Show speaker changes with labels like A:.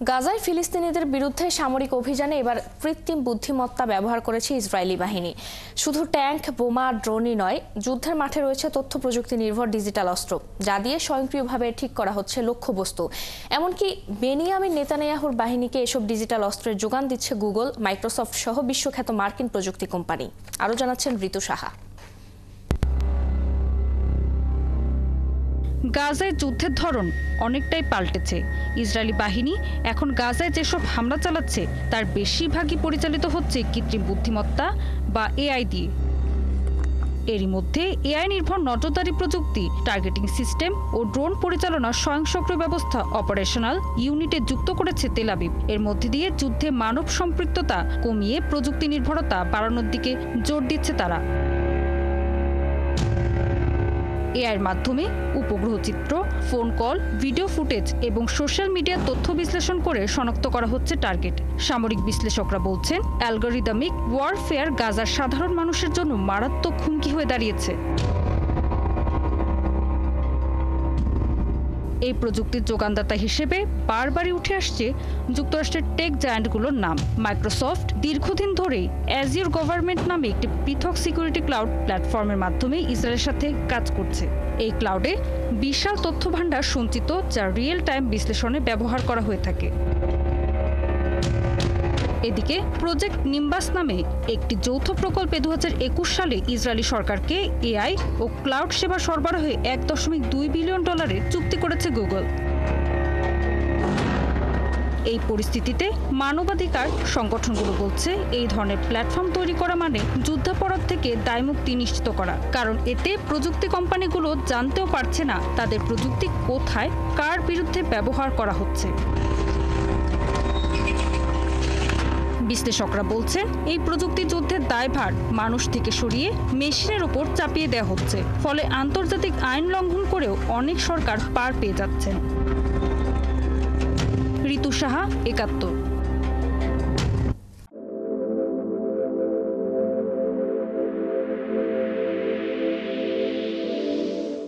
A: গাজায় ফিলিস্তিনিদের বিরুদ্ধে সামরিক অভিযানে এবার কৃত্রিম বুদ্ধিমত্তা ব্যবহার করেছে ইসরায়েলি বাহিনী। শুধু ট্যাঙ্ক, বোমা, ড্রোনই নয়, যুদ্ধের মাঠে রয়েছে তথ্য প্রযুক্তি নির্ভর ডিজিটাল অস্ত্র, যা দিয়ে স্বয়ংক্রিয়ভাবে ঠিক করা হচ্ছে লক্ষ্যবস্তু। এমনকি বেনিয়ামিন নেতানিয়াহুর বাহিনীকে এসব ডিজিটাল অস্ত্রের যোগান দিচ্ছে গুগল, মাইক্রোসফট সহ বিশ্বখ্যাত মার্কিন প্রযুক্তি কোম্পানি। আরও জানাচ্ছেন ঋতু সাহা।
B: গাজায় যুদ্ধের ধরন অনেকটাই পাল্টেছে। ইসরায়েলি বাহিনী এখন গাজায় যেসব হামলা চালাচ্ছে তার বেশিরভাগই পরিচালিত হচ্ছে কৃত্রিম বুদ্ধিমত্তা বা এআই দিয়ে। এরই মধ্যে এআই নির্ভর নজরদারি প্রযুক্তি, টার্গেটিং সিস্টেম ও ড্রোন পরিচালনা স্বয়ংক্রিয় ব্যবস্থা অপারেশনাল ইউনিটে যুক্ত করেছে তেল আবিব। এর মধ্যে দিয়ে যুদ্ধে মানব সম্পৃক্ততা কমিয়ে প্রযুক্তি নির্ভরতা বাড়ানোর দিকে জোর দিচ্ছে তারা। এআইয়ের মাধ্যমে উপগ্রহ চিত্র, ফোন কল, ভিডিও ফুটেজ এবং সোশ্যাল মিডিয়ার তথ্য বিশ্লেষণ করে শনাক্ত করা হচ্ছে টার্গেট। সামরিক বিশ্লেষকরা বলছেন, অ্যালগরিদমিক ওয়ারফেয়ার গাজার সাধারণ মানুষের জন্য মারাত্মক হুমকি হয়ে দাঁড়িয়েছে। এই প্রযুক্তির যোগানদাতা হিসেবে বারবারই উঠে আসছে যুক্তরাষ্ট্রের টেক জায়ান্টগুলোর নাম। মাইক্রোসফট দীর্ঘদিন ধরেই অ্যাজিওর গভর্নমেন্ট নামে একটি পৃথক সিকিউরিটি ক্লাউড প্ল্যাটফর্মের মাধ্যমে ইসরায়েলের সাথে কাজ করছে। এই ক্লাউডে বিশাল তথ্য ভাণ্ডার সঞ্চিত, যা রিয়েল টাইম বিশ্লেষণে ব্যবহার করা হয়ে থাকে। এদিকে প্রজেক্ট নিম্বাস নামে একটি যৌথ প্রকল্পে 2021 সালে ইসরায়েলি সরকারকে এআই ও ক্লাউড সেবা সরবরাহে $1.2 বিলিয়ন চুক্তি করেছে গুগল। এই পরিস্থিতিতে মানবাধিকার সংগঠনগুলো বলছে, এই ধরনের প্ল্যাটফর্ম তৈরি করা মানে যুদ্ধাপরাধ থেকে দায়মুক্তি নিশ্চিত করা। কারণ এতে প্রযুক্তি কোম্পানিগুলো জানতেও পারছে না তাদের প্রযুক্তি কোথায়, কার বিরুদ্ধে ব্যবহার করা হচ্ছে। বিশ্লেষকরা বলছেন, এই প্রযুক্তি যুদ্ধের দায়ভার মানুষ থেকে সরিয়ে মেশিনের উপর চাপিয়ে দেওয়া হচ্ছে। ফলে আন্তর্জাতিক আইন লঙ্ঘন করেও অনেক সরকার পার পেয়ে যাচ্ছেন। ঋতু সাহা, ৭১।